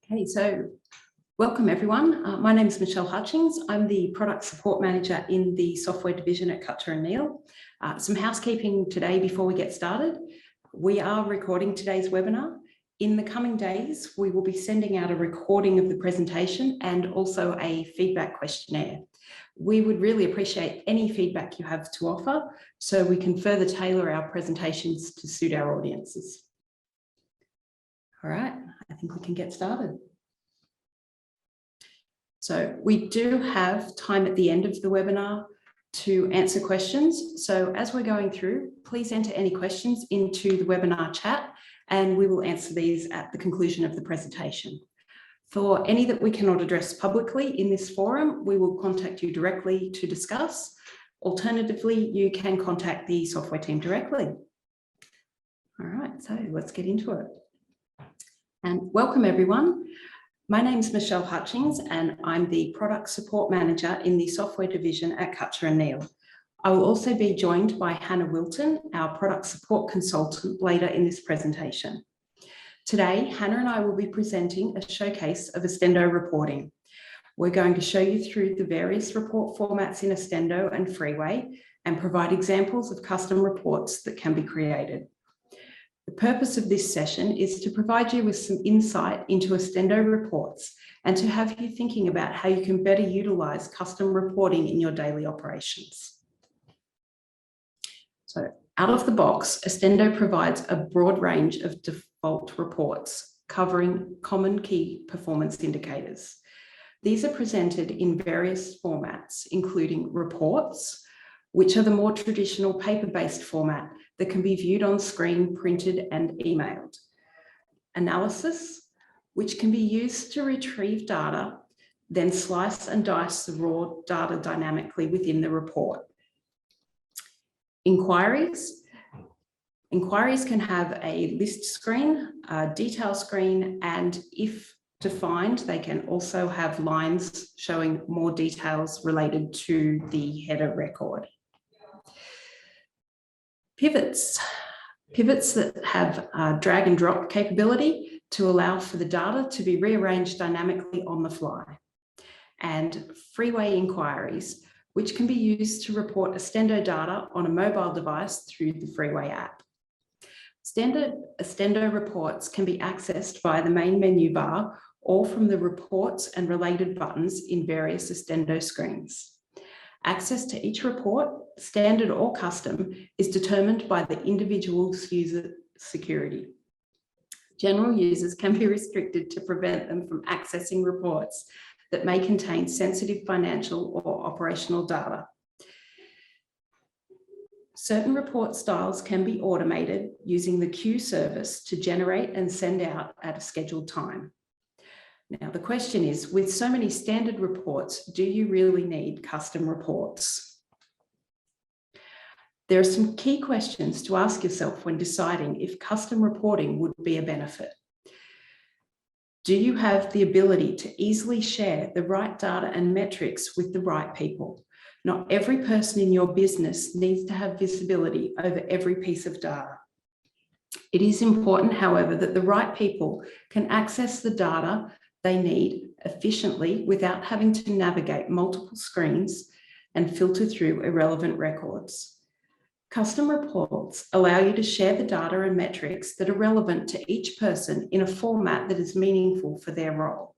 Okay, so welcome everyone. My name is Michelle Hutchings. I'm the Product Support Manager in the Software Division at Cutcher Neale. Some housekeeping today before we get started. We are recording today's webinar. In the coming days, we will be sending out a recording of the presentation and also a feedback questionnaire. We would really appreciate any feedback you have to offer so we can further tailor our presentations to suit our audiences. All right, I think we can get started. So we do have time at the end of the webinar to answer questions. So as we're going through, please enter any questions into the webinar chat and we will answer these at the conclusion of the presentation. For any that we cannot address publicly in this forum, we will contact you directly to discuss. Alternatively, you can contact the software team directly. All right, so let's get into it. And welcome everyone. My name is Michelle Hutchings and I'm the Product Support Manager in the Software Division at Cutcher Neale. I will also be joined by Hannah Wilton, our Product Support Consultant, later in this presentation. Today, Hannah and I will be presenting a showcase of Ostendo reporting. We're going to show you through the various report formats in Ostendo and Freeway and provide examples of custom reports that can be created. The purpose of this session is to provide you with some insight into Ostendo reports and to have you thinking about how you can better utilize custom reporting in your daily operations. So out of the box, Ostendo provides a broad range of default reports covering common key performance indicators. These are presented in various formats, including reports, which are the more traditional paper-based format that can be viewed on screen, printed and emailed. Analysis, which can be used to retrieve data, then slice and dice the raw data dynamically within the report. Inquiries. Inquiries can have a list screen, a detail screen, and if defined, they can also have lines showing more details related to the header record. Pivots. Pivots that have drag and drop capability to allow for the data to be rearranged dynamically on the fly. And freeway inquiries, which can be used to report Ostendo data on a mobile device through the Freeway app. Standard Ostendo reports can be accessed via the main menu bar or from the reports and related buttons in various Ostendo screens. Access to each report, standard or custom, is determined by the individual's user security. General users can be restricted to prevent them from accessing reports that may contain sensitive financial or operational data. Certain report styles can be automated using the queue service to generate and send out at a scheduled time. Now, the question is, with so many standard reports, do you really need custom reports? There are some key questions to ask yourself when deciding if custom reporting would be a benefit. Do you have the ability to easily share the right data and metrics with the right people? Not every person in your business needs to have visibility over every piece of data. It is important, however, that the right people can access the data they need efficiently without having to navigate multiple screens and filter through irrelevant records. Custom reports allow you to share the data and metrics that are relevant to each person in a format that is meaningful for their role.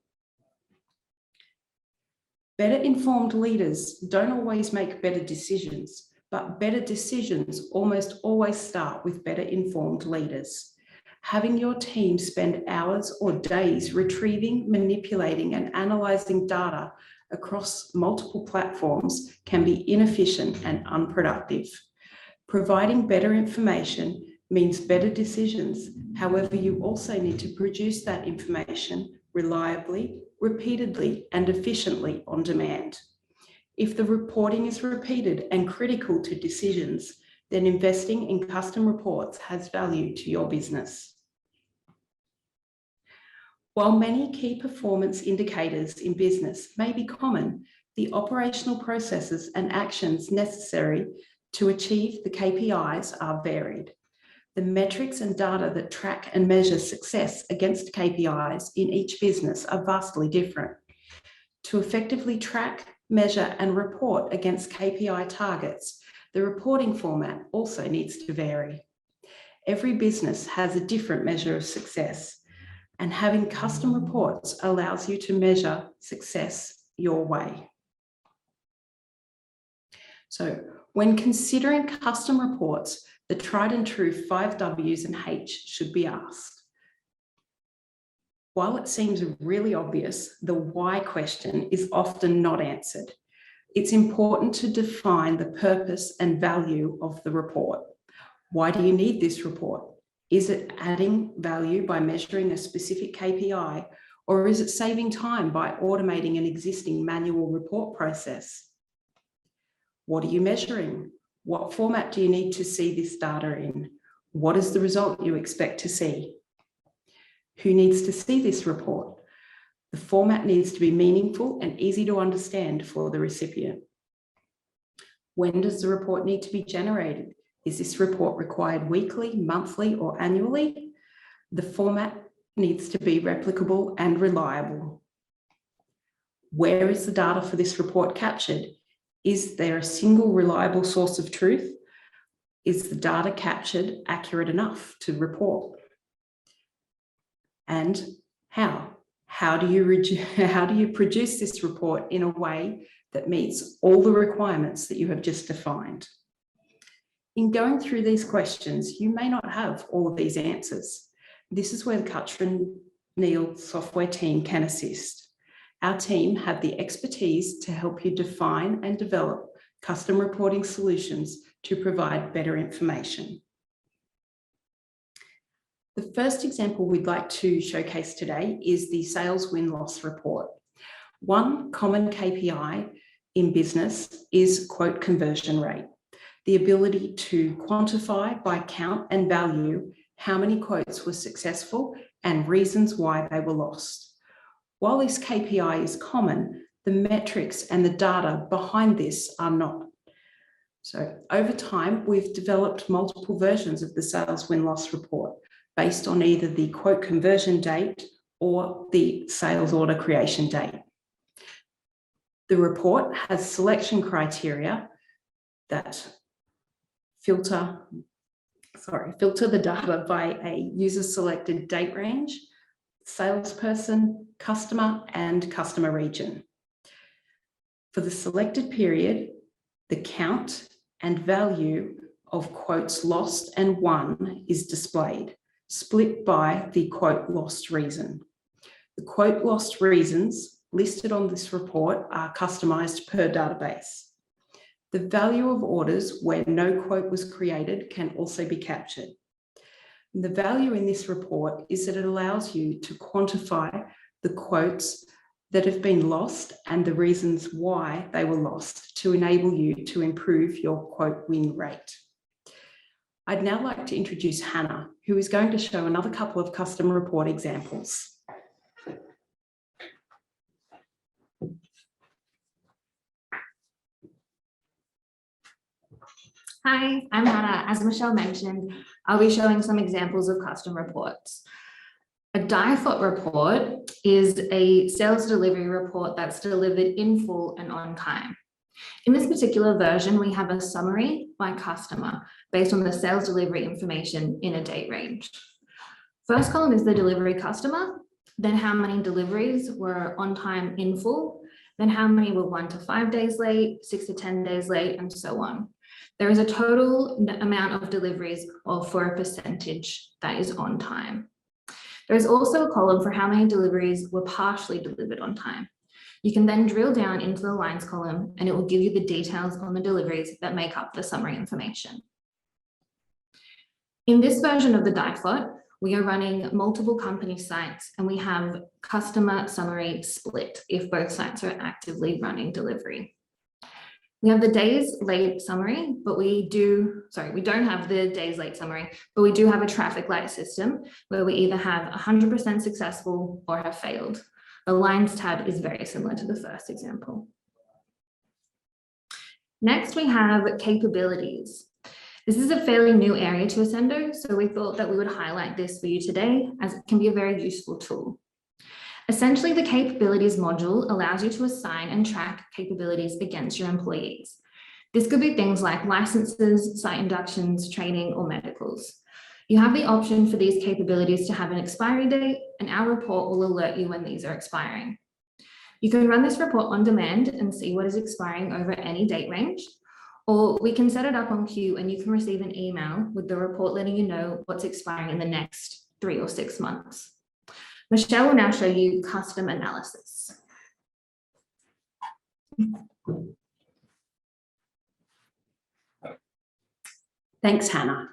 Better informed leaders don't always make better decisions, but better decisions almost always start with better informed leaders. Having your team spend hours or days retrieving, manipulating, and analyzing data across multiple platforms can be inefficient and unproductive. Providing better information means better decisions. However, you also need to produce that information reliably, repeatedly, and efficiently on demand. If the reporting is repeated and critical to decisions, then investing in custom reports has value to your business. While many key performance indicators in business may be common, the operational processes and actions necessary to achieve the KPIs are varied. The metrics and data that track and measure success against KPIs in each business are vastly different. To effectively track, measure, and report against KPI targets, the reporting format also needs to vary. Every business has a different measure of success, and having custom reports allows you to measure success your way. So, when considering custom reports, the tried and true 5 W's and H should be asked. While it seems really obvious, the why question is often not answered. It's important to define the purpose and value of the report. Why do you need this report? Is it adding value by measuring a specific KPI, or is it saving time by automating an existing manual report process? What are you measuring? What format do you need to see this data in? What is the result you expect to see? Who needs to see this report? The format needs to be meaningful and easy to understand for the recipient. When does the report need to be generated? Is this report required weekly, monthly, or annually? The format needs to be replicable and reliable. Where is the data for this report captured? Is there a single reliable source of truth? Is the data captured accurate enough to report? And how? How do you produce this report in a way that meets all the requirements that you have just defined? In going through these questions, you may not have all of these answers. This is where the Cutcher Neale software team can assist. Our team have the expertise to help you define and develop custom reporting solutions to provide better information. The first example we'd like to showcase today is the sales win-loss report. One common KPI in business is quote conversion rate, the ability to quantify by count and value how many quotes were successful and reasons why they were lost. While this KPI is common, the metrics and the data behind this are not. So over time, we've developed multiple versions of the sales win-loss report based on either the quote conversion date or the sales order creation date. The report has selection criteria that filter the data by a user-selected date range, salesperson, customer, and customer region. For the selected period, the count and value of quotes lost and won is displayed, split by the quote lost reason. The quote lost reasons listed on this report are customized per database. The value of orders where no quote was created can also be captured. The value in this report is that it allows you to quantify the quotes that have been lost and the reasons why they were lost to enable you to improve your quote win rate. I'd now like to introduce Hannah, who is going to show another couple of custom report examples. Hi, I'm Hannah. As Michelle mentioned, I'll be showing some examples of custom reports. A DIFOT report is a sales delivery report that's delivered in full and on time. In this particular version, we have a summary by customer based on the sales delivery information in a date range. First column is the delivery customer, then how many deliveries were on time in full, then how many were 1 to 5 days late, 6 to 10 days late, and so on. There is a total amount of deliveries for a percentage that is on time. There is also a column for how many deliveries were partially delivered on time. You can then drill down into the lines column and it will give you the details on the deliveries that make up the summary information. In this version of the DIFOT, we are running multiple company sites and we have customer summary split if both sites are actively running delivery. We have the days late summary, but we don't have the days late summary, but we do have a traffic light system where we either have 100% successful or have failed. The lines tab is very similar to the first example. Next, we have capabilities. This is a fairly new area to Ostendo, so we thought that we would highlight this for you today as it can be a very useful tool. Essentially, the capabilities module allows you to assign and track capabilities against your employees. This could be things like licenses, site inductions, training, or medicals. You have the option for these capabilities to have an expiry date, and our report will alert you when these are expiring. You can run this report on demand and see what is expiring over any date range, or we can set it up on queue and you can receive an email with the report letting you know what's expiring in the next 3 or 6 months. Michelle will now show you custom analysis. Thanks, Hannah.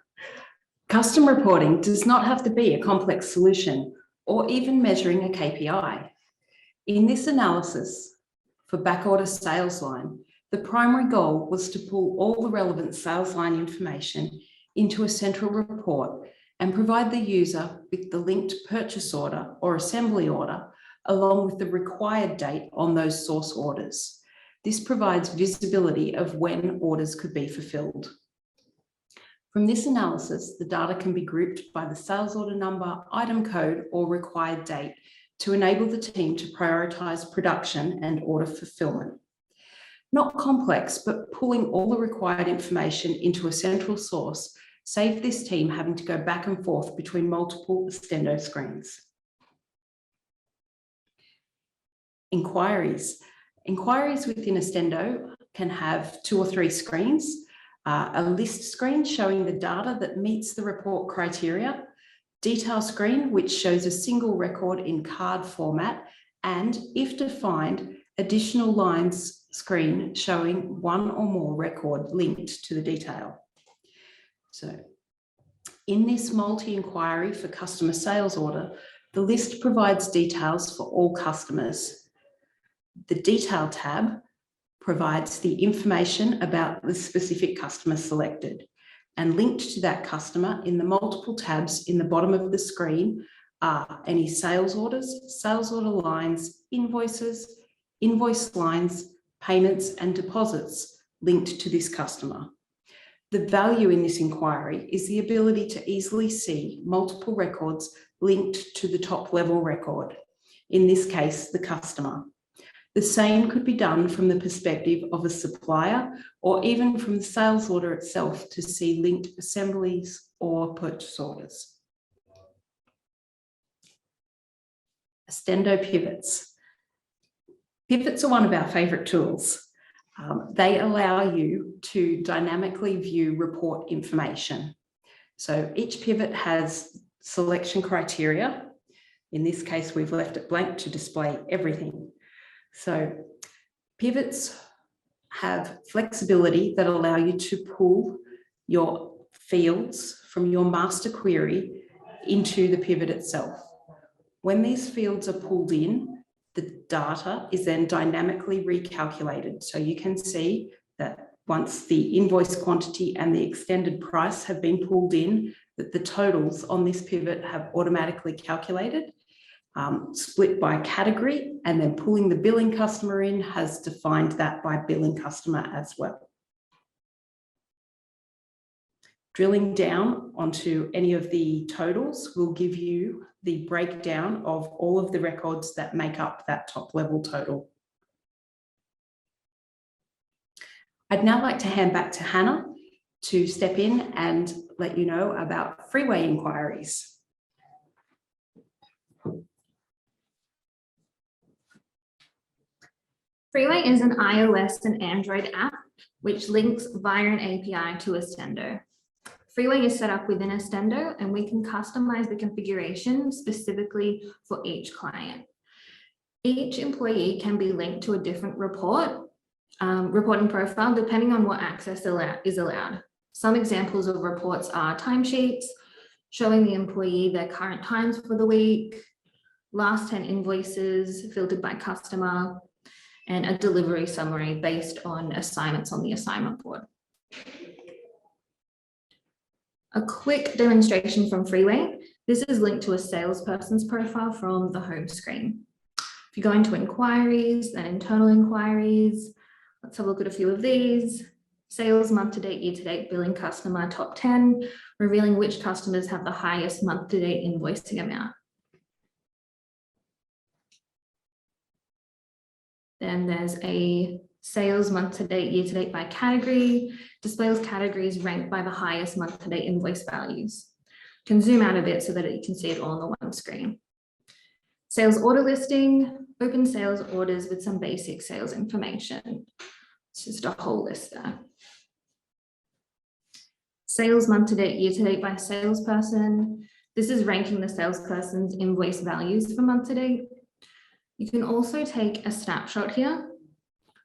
Custom reporting does not have to be a complex solution or even measuring a KPI. In this analysis for backorder sales line, the primary goal was to pull all the relevant sales line information into a central report and provide the user with the linked purchase order or assembly order, along with the required date on those source orders. This provides visibility of when orders could be fulfilled. From this analysis, the data can be grouped by the sales order number, item code, or required date to enable the team to prioritize production and order fulfillment. Not complex, but pulling all the required information into a central source saved this team having to go back and forth between multiple Ostendo screens. Inquiries. Inquiries within Ostendo can have 2 or 3 screens. A list screen showing the data that meets the report criteria, detail screen, which shows a single record in card format, and, if defined, additional lines screen showing 1 or more record linked to the detail. So, in this multi-inquiry for customer sales order, the list provides details for all customers. The detail tab provides the information about the specific customer selected, and linked to that customer in the multiple tabs in the bottom of the screen are any sales orders, sales order lines, invoices, invoice lines, payments and deposits linked to this customer. The value in this inquiry is the ability to easily see multiple records linked to the top level record, in this case, the customer. The same could be done from the perspective of a supplier or even from the sales order itself to see linked assemblies or purchase orders. Ostendo pivots. Pivots are one of our favourite tools. They allow you to dynamically view report information. So each pivot has selection criteria. In this case, we've left it blank to display everything. So pivots have flexibility that allow you to pull your fields from your master query into the pivot itself. When these fields are pulled in, the data is then dynamically recalculated. So you can see that once the invoice quantity and the extended price have been pulled in, that the totals on this pivot have automatically calculated. Split by category, and then pulling the billing customer in has defined that by billing customer as well. Drilling down onto any of the totals will give you the breakdown of all of the records that make up that top level total. I'd now like to hand back to Hannah to step in and let you know about freeway inquiries. Freeway is an iOS and Android app which links via an API to Ostendo. Freeway is set up within Ostendo and we can customize the configuration specifically for each client. Each employee can be linked to a different reporting profile depending on what access is allowed. Some examples of reports are timesheets, showing the employee their current times for the week, last 10 invoices filtered by customer, and a delivery summary based on assignments on the assignment board. A quick demonstration from Freeway. This is linked to a salesperson's profile from the home screen. If you go into inquiries and internal inquiries, let's have a look at a few of these. sales month-to-date, year-to-date billing customer top 10, revealing which customers have the highest month-to-date invoicing amount. Then there's a sales month-to-date, year-to-date by category, displays categories ranked by the highest month-to-date invoice values. You can zoom out a bit so that you can see it all on the one screen. Sales order listing, open sales orders with some basic sales information. It's just a whole list there. Sales month-to-date, year-to-date by salesperson. This is ranking the salesperson's invoice values for month-to-date. You can also take a snapshot here,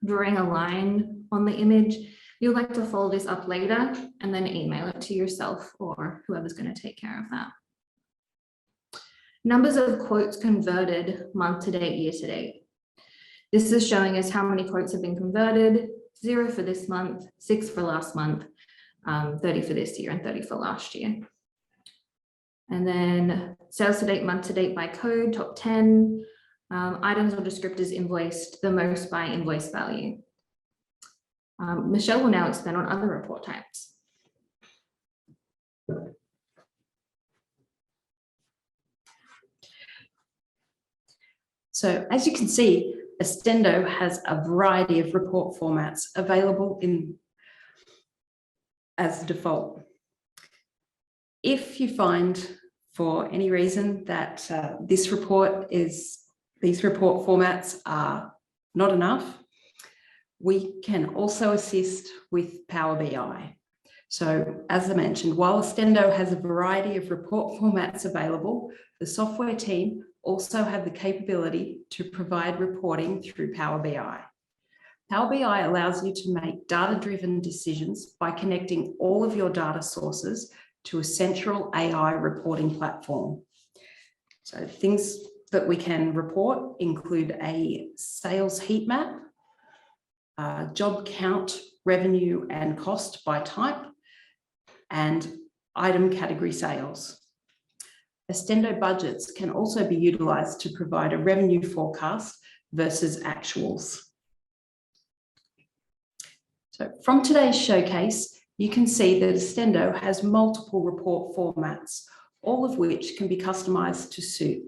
drawing a line on the image. You'd like to follow this up later and then email it to yourself or whoever's going to take care of that. Numbers of quotes converted month-to-date, year-to-date. This is showing us how many quotes have been converted, 0 for this month, 6 for last month, 30 for this year and 30 for last year. And then sales to date, month to date by code, top 10, items or descriptors invoiced the most by invoice value. Michelle will now expand on other report types. So as you can see, Ostendo has a variety of report formats available as default. If you find for any reason that these report formats are not enough, we can also assist with Power BI. So as I mentioned, while Ostendo has a variety of report formats available, the software team also have the capability to provide reporting through Power BI. Power BI allows you to make data-driven decisions by connecting all of your data sources to a central AI reporting platform. So things that we can report include a sales heat map, job count, revenue and cost by type, and item category sales. Ostendo budgets can also be utilised to provide a revenue forecast versus actuals. So from today's showcase, you can see that Ostendo has multiple report formats, all of which can be customised to suit.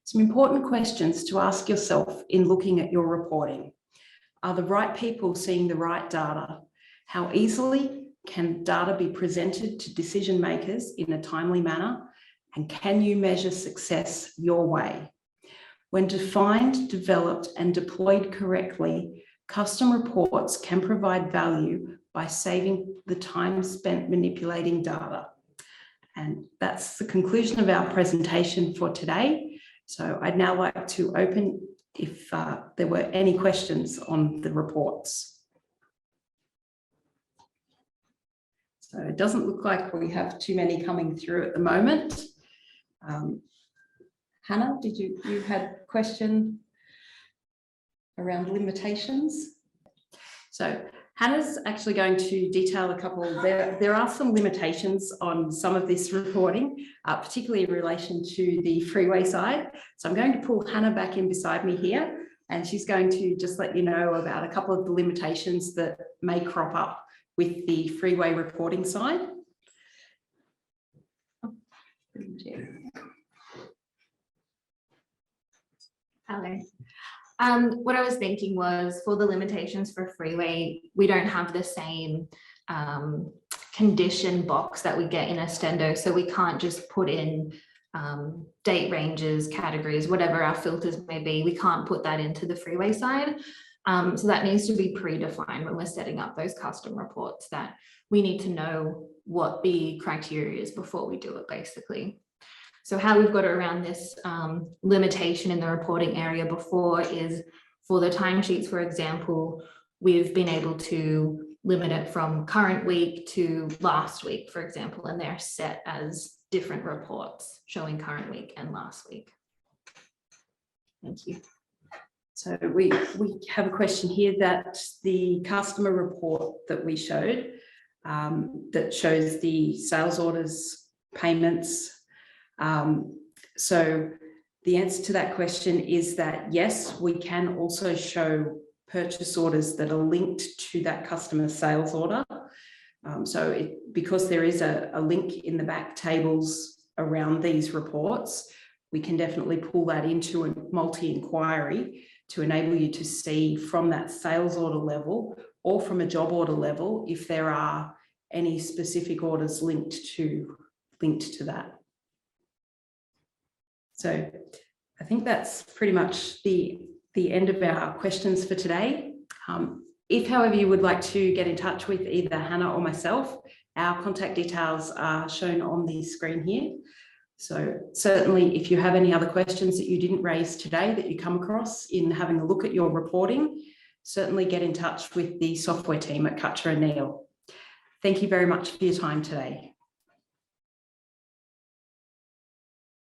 Some important questions to ask yourself in looking at your reporting. Are the right people seeing the right data? How easily can data be presented to decision makers in a timely manner? And can you measure success your way? When defined, developed, and deployed correctly, custom reports can provide value by saving the time spent manipulating data. And that's the conclusion of our presentation for today. So I'd now like to open if there were any questions on the reports. So it doesn't look like we have too many coming through at the moment. Hannah, did you had a question around limitations? So Hannah's actually going to detail a couple. There are some limitations on some of this reporting, particularly in relation to the freeway side. So I'm going to pull Hannah back in beside me here, and she's going to just let you know about a couple of the limitations that may crop up with the freeway reporting side. Hello. What I was thinking was for the limitations for freeway, we don't have the same condition box that we get in Ostendo. So we can't just put in date ranges, categories, whatever our filters may be. We can't put that into the freeway side. So that needs to be predefined when we're setting up those custom reports, that we need to know what the criteria is before we do it, basically. So how we've got around this limitation in the reporting area before is for the timesheets, for example, we've been able to limit it from current week to last week, for example, and they're set as different reports showing current week and last week. Thank you. So we have a question here that the customer report that we showed that shows the sales orders, payments. So the answer to that question is that yes, we can also show purchase orders that are linked to that customer sales order. Because there is a link in the back tables around these reports, we can definitely pull that into a multi-inquiry to enable you to see from that sales order level or from a job order level if there are any specific orders linked to that. So I think that's pretty much the end of our questions for today. If, however, you would like to get in touch with either Hannah or myself, our contact details are shown on the screen here. So certainly, if you have any other questions that you didn't raise today that you come across in having a look at your reporting, certainly get in touch with the software team at Cutcher Neale. Thank you very much for your time today.